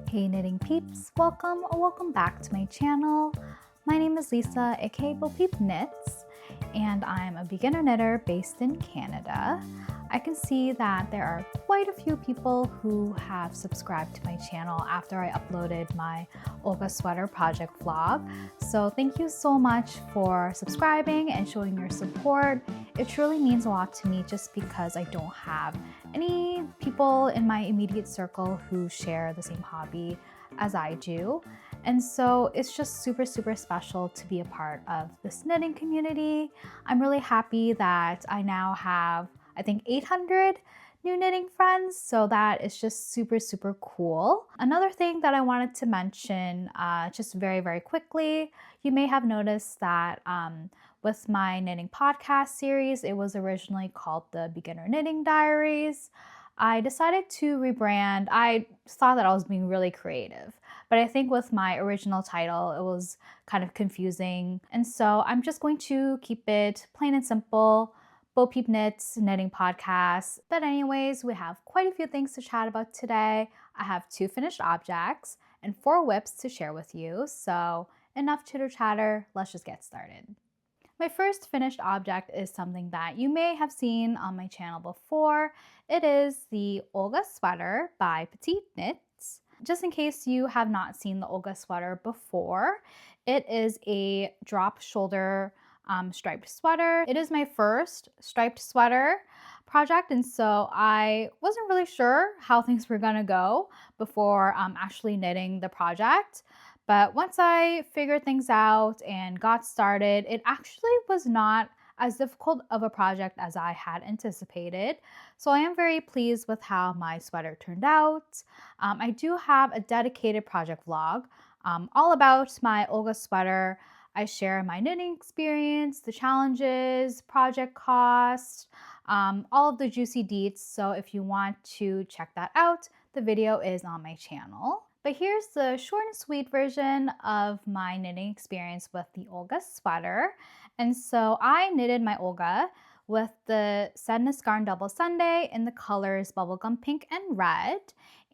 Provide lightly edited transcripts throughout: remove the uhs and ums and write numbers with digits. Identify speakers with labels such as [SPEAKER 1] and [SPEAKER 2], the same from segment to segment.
[SPEAKER 1] Hey knitting peeps, welcome or welcome back to my channel. My name is Lisa, aka bopeepknits, and I'm a beginner knitter based in Canada. I can see that there are quite a few people who have subscribed to my channel after I uploaded my Olga sweater project vlog. So thank you so much for subscribing and showing your support. It truly means a lot to me just because I don't have any people in my immediate circle who share the same hobby as I do. And so it's just super special to be a part of this knitting community. I'm really happy that I now have, I think, 800 new knitting friends, so that is just super cool. Another thing that I wanted to mention just very quickly, you may have noticed that with my knitting podcast series, it was originally called the Beginner Knitting Diaries. I decided to rebrand. I thought that I was being really creative, but I think with my original title, it was kind of confusing. And so I'm just going to keep it plain and simple, bopeepknits knitting podcast. But anyways, we have quite a few things to chat about today. I have 2 finished objects and 4 whips to share with you. So enough chitter chatter, let's just get started. My first finished object is something that you may have seen on my channel before. It is the Olga sweater by Petite Knits. Just in case you have not seen the Olga sweater before, it is a drop shoulder striped sweater. It is my first striped sweater project, and so I wasn't really sure how things were gonna go before actually knitting the project. But once I figured things out and got started, it actually was not as difficult of a project as I had anticipated. So I am very pleased with how my sweater turned out. I do have a dedicated project vlog all about my Olga sweater. I share my knitting experience, the challenges, project cost, all of the juicy deets. So if you want to check that out, the video is on my channel. But here's the short and sweet version of my knitting experience with the Olga sweater. And so I knitted my Olga with the Sandnes Garn Double Sunday in the colors Bubblegum Pink and Red.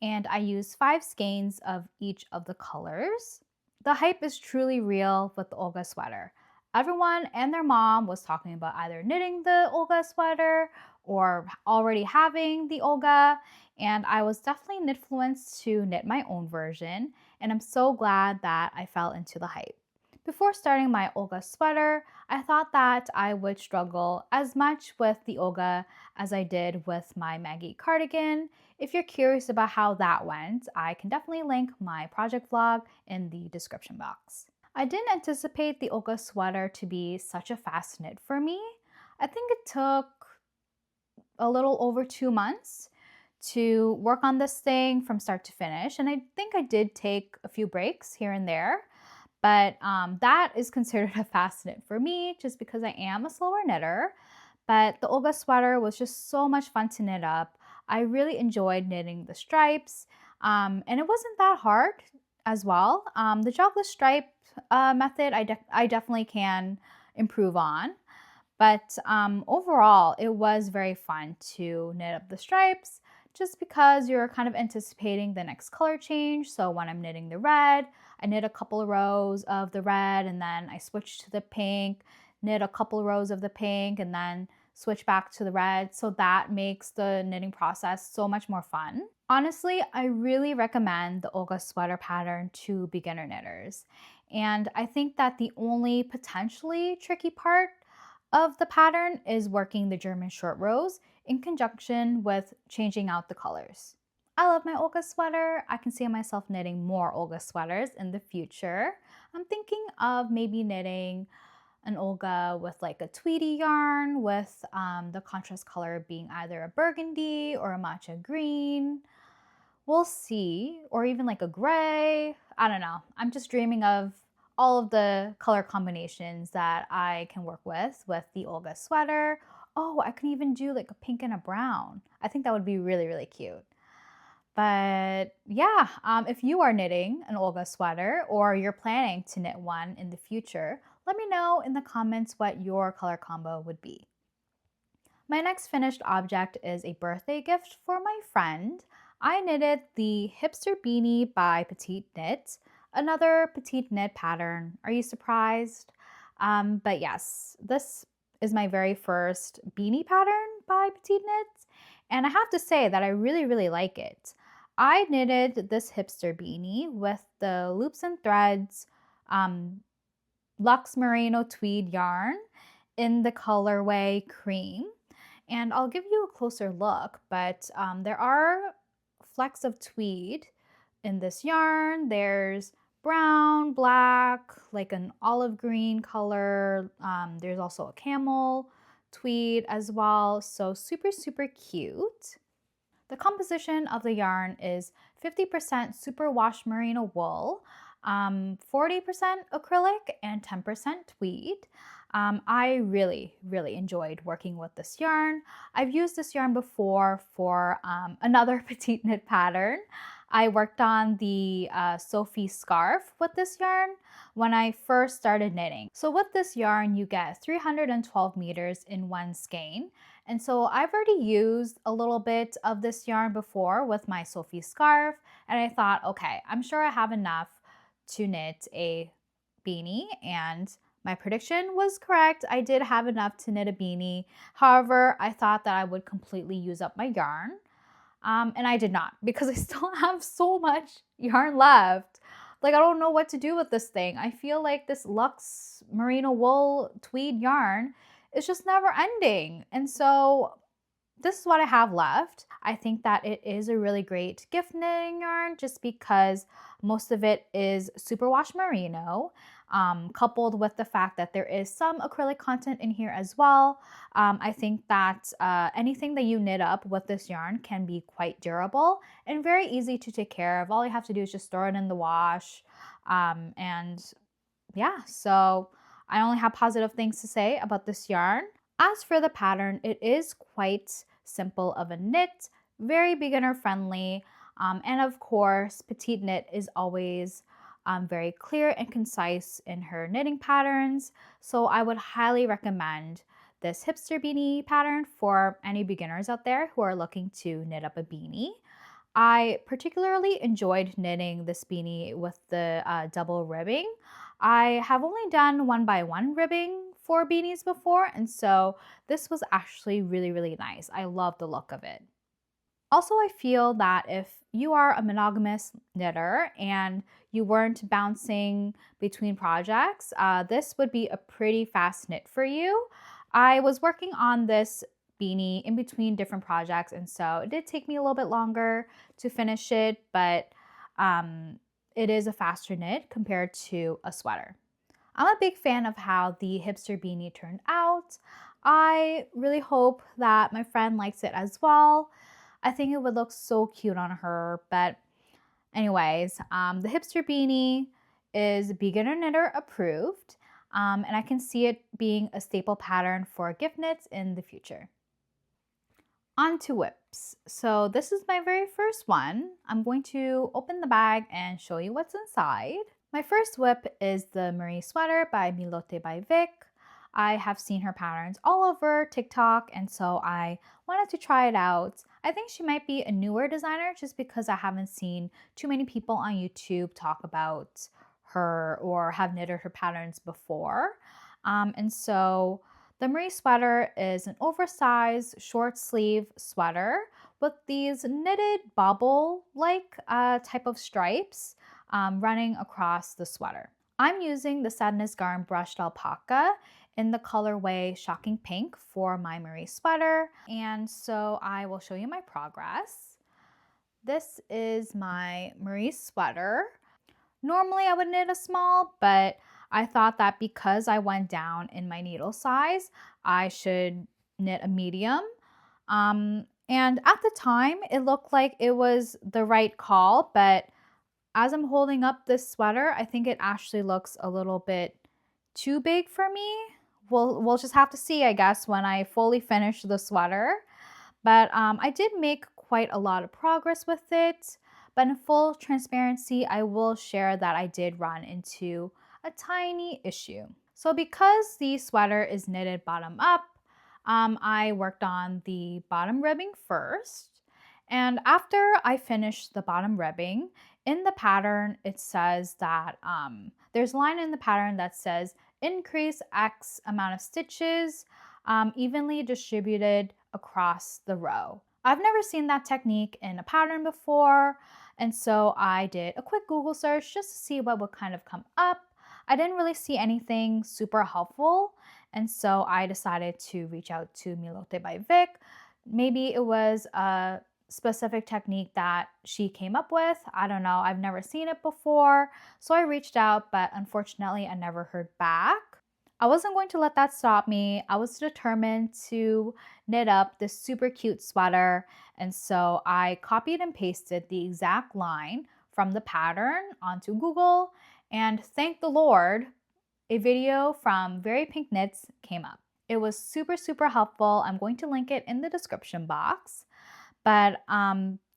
[SPEAKER 1] And I used 5 skeins of each of the colors. The hype is truly real with the Olga sweater. Everyone and their mom was talking about either knitting the Olga sweater or already having the Olga, and I was definitely influenced to knit my own version, and I'm so glad that I fell into the hype. Before starting my Olga sweater, I thought that I would struggle as much with the Olga as I did with my Maggie cardigan. If you're curious about how that went, I can definitely link my project vlog in the description box. I didn't anticipate the Olga sweater to be such a fast knit for me. I think it took a little over 2 months to work on this thing from start to finish, and I think I did take a few breaks here and there, but that is considered a fast knit for me just because I am a slower knitter. But the Olga sweater was just so much fun to knit up. I really enjoyed knitting the stripes, and it wasn't that hard as well. The jogless stripe method I definitely can improve on. But overall, it was very fun to knit up the stripes just because you're kind of anticipating the next color change. So when I'm knitting the red, I knit a couple of rows of the red and then I switch to the pink, knit a couple of rows of the pink and then switch back to the red. So that makes the knitting process so much more fun. Honestly, I really recommend the Olga sweater pattern to beginner knitters. And I think that the only potentially tricky part of the pattern is working the German short rows in conjunction with changing out the colors. I love my Olga sweater. I can see myself knitting more Olga sweaters in the future. I'm thinking of maybe knitting an Olga with like a Tweedy yarn with the contrast color being either a burgundy or a matcha green. We'll see, or even like a gray. I don't know. I'm just dreaming of all of the color combinations that I can work with the Olga sweater. Oh, I can even do like a pink and a brown. I think that would be really cute. But yeah, if you are knitting an Olga sweater or you're planning to knit one in the future, let me know in the comments what your color combo would be. My next finished object is a birthday gift for my friend. I knitted the Hipster Beanie by Petite Knit, another Petite Knit pattern. Are you surprised? But yes, this is my very first beanie pattern by Petite Knit, and I have to say that I really like it. I knitted this hipster beanie with the loops and threads Luxe Merino Tweed yarn in the colorway cream. And I'll give you a closer look, but there are flecks of tweed in this yarn. There's brown, black, like an olive green color. There's also a camel tweed as well. So super cute. The composition of the yarn is 50% superwash merino wool, 40% acrylic, and 10% tweed. I really enjoyed working with this yarn. I've used this yarn before for another petite knit pattern. I worked on the Sophie scarf with this yarn when I first started knitting. So with this yarn, you get 312 meters in one skein. And so I've already used a little bit of this yarn before with my Sophie scarf, and I thought, okay, I'm sure I have enough to knit a beanie, and my prediction was correct. I did have enough to knit a beanie. However, I thought that I would completely use up my yarn, and I did not, because I still have so much yarn left. Like, I don't know what to do with this thing. I feel like this Luxe Merino wool tweed yarn is just never ending. And so this is what I have left. I think that it is a really great gift knitting yarn just because most of it is superwash merino, coupled with the fact that there is some acrylic content in here as well. I think that anything that you knit up with this yarn can be quite durable and very easy to take care of. All you have to do is just throw it in the wash. And yeah, so I only have positive things to say about this yarn. As for the pattern, it is quite simple of a knit, very beginner friendly, and of course, Petite Knit is always very clear and concise in her knitting patterns, so I would highly recommend this hipster beanie pattern for any beginners out there who are looking to knit up a beanie. I particularly enjoyed knitting this beanie with the double ribbing. I have only done 1x1 ribbing for beanies before, and so this was actually really nice. I love the look of it. Also, I feel that if you are a monogamous knitter and you weren't bouncing between projects, this would be a pretty fast knit for you. I was working on this beanie in between different projects, and so it did take me a little bit longer to finish it, but it is a faster knit compared to a sweater. I'm a big fan of how the hipster beanie turned out. I really hope that my friend likes it as well. I think it would look so cute on her, but anyways, the hipster beanie is beginner knitter approved, and I can see it being a staple pattern for gift knits in the future. On to whips. So this is my very first one. I'm going to open the bag and show you what's inside. My first whip is the Marie sweater by Milote by Vic. I have seen her patterns all over TikTok, and so I wanted to try it out. I think she might be a newer designer just because I haven't seen too many people on YouTube talk about her or have knitted her patterns before. And so the Marie sweater is an oversized short sleeve sweater with these knitted bobble-like type of stripes running across the sweater. I'm using the Sandnes Garn brushed alpaca in the colorway Shocking Pink for my Marie sweater, and so I will show you my progress. This is my Marie sweater. Normally I would knit a small, but I thought that because I went down in my needle size, I should knit a medium. And at the time, it looked like it was the right call, but as I'm holding up this sweater, I think it actually looks a little bit too big for me. We'll just have to see, I guess, when I fully finish the sweater. But I did make quite a lot of progress with it. But in full transparency, I will share that I did run into a tiny issue. So because the sweater is knitted bottom up, I worked on the bottom ribbing first. And after I finish the bottom ribbing, in the pattern, it says that there's a line in the pattern that says increase X amount of stitches evenly distributed across the row. I've never seen that technique in a pattern before, and so I did a quick Google search just to see what would kind of come up. I didn't really see anything super helpful, and so I decided to reach out to Milote by Vic. Maybe it was a specific technique that she came up with. I don't know. I've never seen it before. So I reached out, but unfortunately, I never heard back. I wasn't going to let that stop me. I was determined to knit up this super cute sweater. And so I copied and pasted the exact line from the pattern onto Google. And thank the Lord, a video from Very Pink Knits came up. It was super, super helpful. I'm going to link it in the description box. But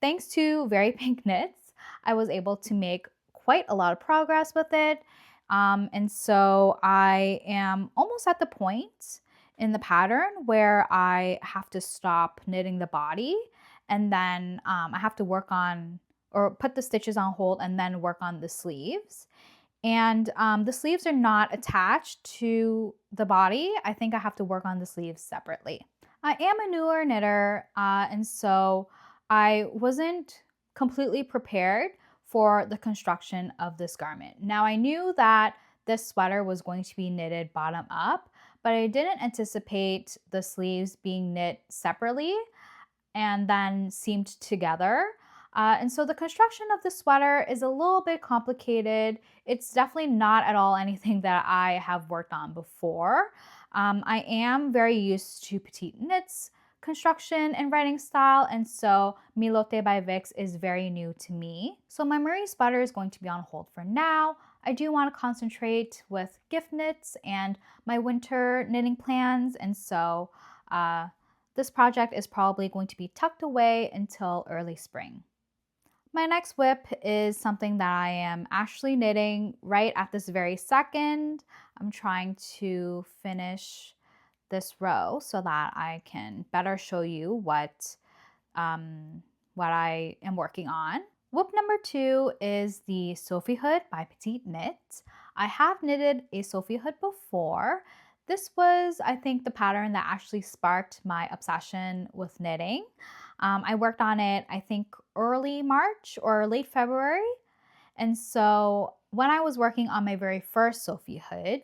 [SPEAKER 1] thanks to Very Pink Knits, I was able to make quite a lot of progress with it. And so I am almost at the point in the pattern where I have to stop knitting the body, and then I have to work on, or put the stitches on hold and then work on the sleeves. And the sleeves are not attached to the body. I think I have to work on the sleeves separately. I am a newer knitter, and so I wasn't completely prepared for the construction of this garment. Now, I knew that this sweater was going to be knitted bottom up, but I didn't anticipate the sleeves being knit separately and then seamed together. And so the construction of the sweater is a little bit complicated. It's definitely not at all anything that I have worked on before. I am very used to petite knits construction and writing style, and so Milote by Vix is very new to me. So my Marie sweater is going to be on hold for now. I do want to concentrate with gift knits and my winter knitting plans, and so this project is probably going to be tucked away until early spring. My next whip is something that I am actually knitting right at this very second. I'm trying to finish this row so that I can better show you what I am working on. Whip number 2 is the Sophie hood by Petite Knit. I have knitted a Sophie hood before. This was, I think, the pattern that actually sparked my obsession with knitting. I worked on it, I think, early March or late February. And so when I was working on my very first Sophie hood,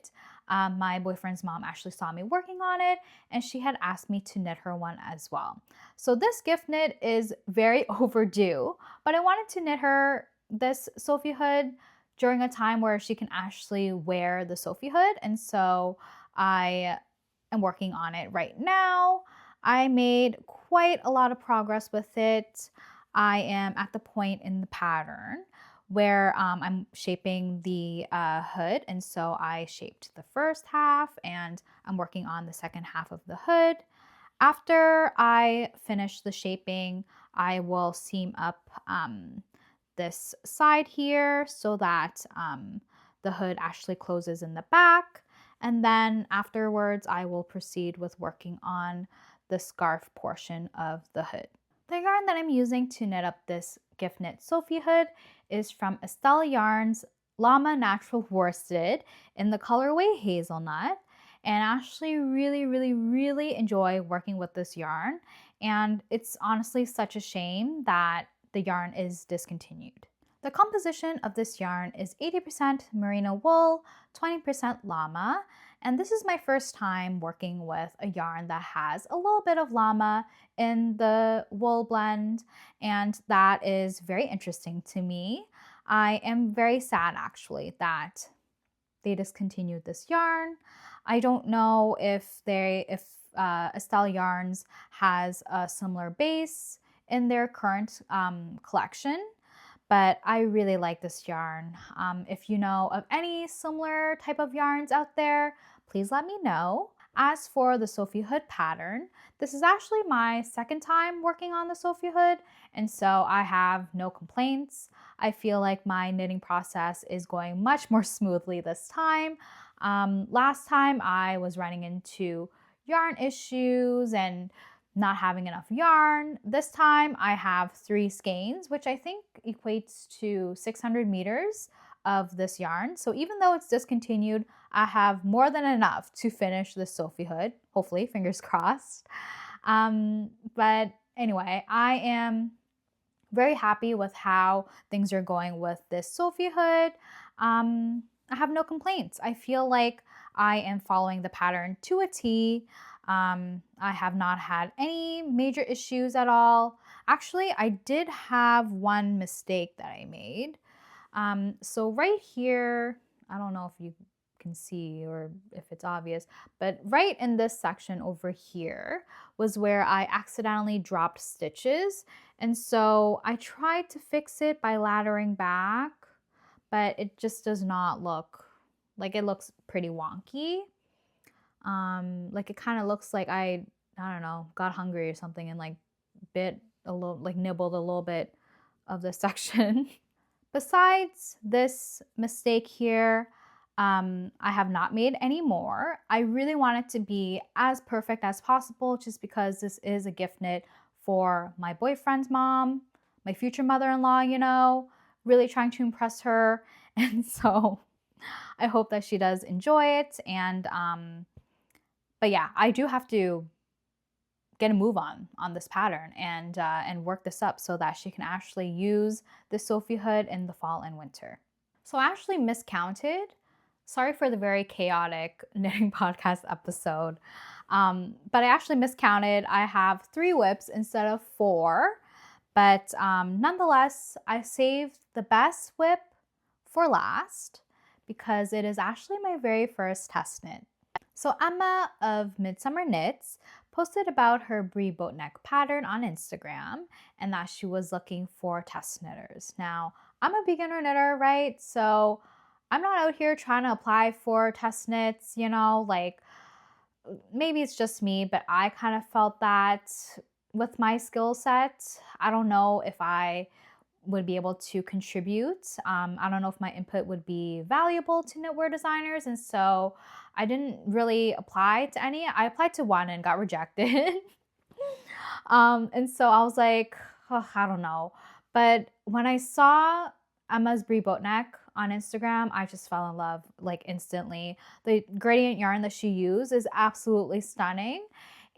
[SPEAKER 1] my boyfriend's mom actually saw me working on it, and she had asked me to knit her one as well. So this gift knit is very overdue, but I wanted to knit her this Sophie hood during a time where she can actually wear the Sophie hood, and so I am working on it right now. I made quite a lot of progress with it. I am at the point in the pattern where I'm shaping the hood, and so I shaped the first half and I'm working on the second half of the hood. After I finish the shaping, I will seam up this side here so that the hood actually closes in the back, and then afterwards I will proceed with working on the scarf portion of the hood. The yarn that I'm using to knit up this gift knit Sophie hood is from Estelle Yarn's Llama Natural Worsted in the colorway Hazelnut. And I actually really enjoy working with this yarn. And it's honestly such a shame that the yarn is discontinued. The composition of this yarn is 80% merino wool, 20% llama, and this is my first time working with a yarn that has a little bit of llama in the wool blend, and that is very interesting to me. I am very sad actually that they discontinued this yarn. I don't know if Estelle Yarns has a similar base in their current collection, but I really like this yarn. If you know of any similar type of yarns out there, please let me know. As for the Sophie hood pattern, this is actually my second time working on the Sophie hood, and so I have no complaints. I feel like my knitting process is going much more smoothly this time. Last time I was running into yarn issues and not having enough yarn. This time I have 3 skeins, which I think equates to 600 meters of this yarn. So even though it's discontinued, I have more than enough to finish this Sophie hood, hopefully, fingers crossed. But anyway, I am very happy with how things are going with this Sophie hood. I have no complaints. I feel like I am following the pattern to a T. I have not had any major issues at all. Actually, I did have one mistake that I made. So right here, I don't know if you can see or if it's obvious, but right in this section over here was where I accidentally dropped stitches. And so I tried to fix it by laddering back, but it just does not look like, it looks pretty wonky. Like it kind of looks like I don't know, got hungry or something and like bit a little, like nibbled a little bit of this section. Besides this mistake here, I have not made any more. I really want it to be as perfect as possible just because this is a gift knit for my boyfriend's mom, my future mother-in-law, you know, really trying to impress her. And so I hope that she does enjoy it. And, but yeah, I do have to get a move on this pattern and work this up so that she can actually use the Sophie hood in the fall and winter. So I actually miscounted. Sorry for the very chaotic knitting podcast episode, but I actually miscounted. I have 3 whips instead of 4, but nonetheless, I saved the best whip for last because it is actually my very first test knit. So Emma of Midsummer Knits posted about her brie boatneck pattern on Instagram and that she was looking for test knitters. Now, I'm a beginner knitter, right? So I'm not out here trying to apply for test knits, you know, like maybe it's just me, but I kind of felt that with my skill set, I don't know if I would be able to contribute. I don't know if my input would be valuable to knitwear designers. And so I didn't really apply to any. I applied to one and got rejected. And so I was like, oh, I don't know. But when I saw Emma's brie boatneck on Instagram, I just fell in love like instantly. The gradient yarn that she used is absolutely stunning.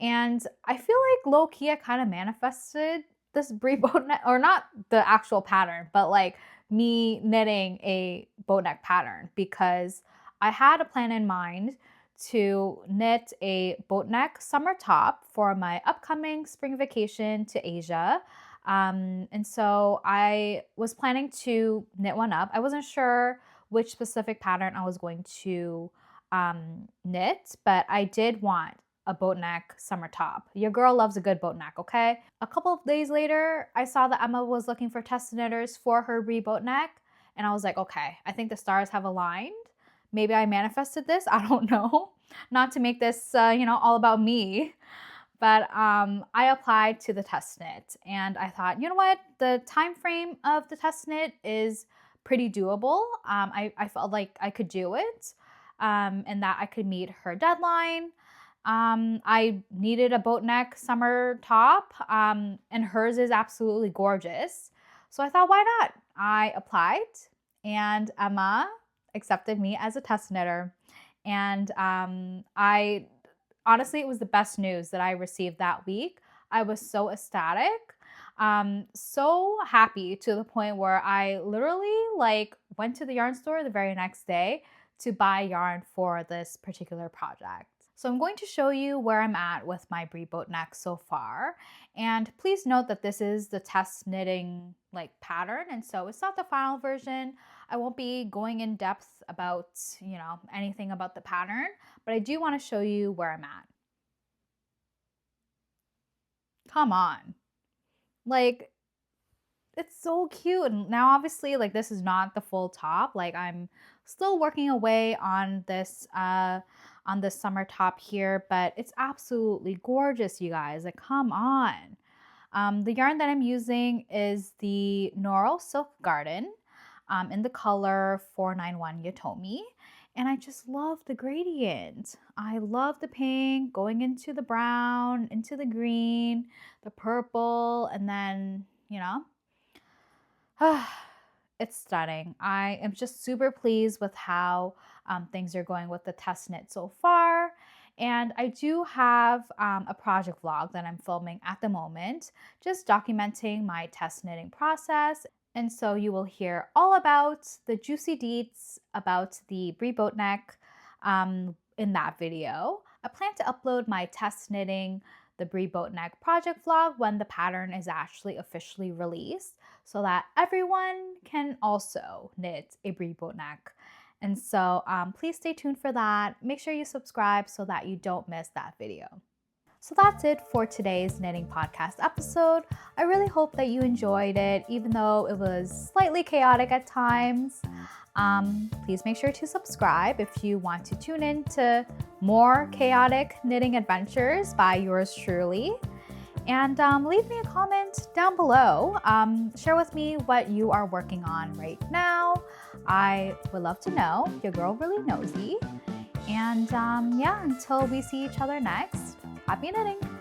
[SPEAKER 1] And I feel like low-key I kind of manifested this brie boatneck, or not the actual pattern, but like me knitting a boatneck pattern because I had a plan in mind to knit a boatneck summer top for my upcoming spring vacation to Asia. And so I was planning to knit one up. I wasn't sure which specific pattern I was going to knit, but I did want a boatneck summer top. Your girl loves a good boatneck, okay? A couple of days later, I saw that Emma was looking for test knitters for her brie boatneck, and I was like, okay, I think the stars have aligned. Maybe I manifested this, I don't know. Not to make this, all about me, but I applied to the test knit, and I thought, you know what? The time frame of the test knit is pretty doable. I felt like I could do it, and that I could meet her deadline. I needed a boatneck summer top, and hers is absolutely gorgeous. So I thought, why not? I applied, and Emma accepted me as a test knitter. And I honestly, it was the best news that I received that week. I was so ecstatic, so happy to the point where I literally went to the yarn store the very next day to buy yarn for this particular project. So I'm going to show you where I'm at with my brie boatneck so far. And please note that this is the test knitting pattern. And so it's not the final version. I won't be going in depth about, anything about the pattern, but I do want to show you where I'm at. Come on. It's so cute. And now obviously this is not the full top. I'm still working away on this summer top here, but it's absolutely gorgeous, you guys. Come on. The yarn that I'm using is the Noro Silk Garden in the color 491 Yatomi. And I just love the gradient. I love the pink going into the brown, into the green, the purple, and then, it's stunning. I am just super pleased with how things are going with the test knit so far. And I do have a project vlog that I'm filming at the moment, just documenting my test knitting process. And so you will hear all about the juicy deets about the brie boatneck in that video. I plan to upload my test knitting the brie boatneck project vlog when the pattern is actually officially released, so that everyone can also knit a brie boatneck. And so please stay tuned for that. Make sure you subscribe so that you don't miss that video. So that's it for today's knitting podcast episode. I really hope that you enjoyed it, even though it was slightly chaotic at times. Please make sure to subscribe if you want to tune in to more chaotic knitting adventures by yours truly. And leave me a comment down below. Share with me what you are working on right now. I would love to know. Your girl really nosy. And yeah, until we see each other next, happy knitting!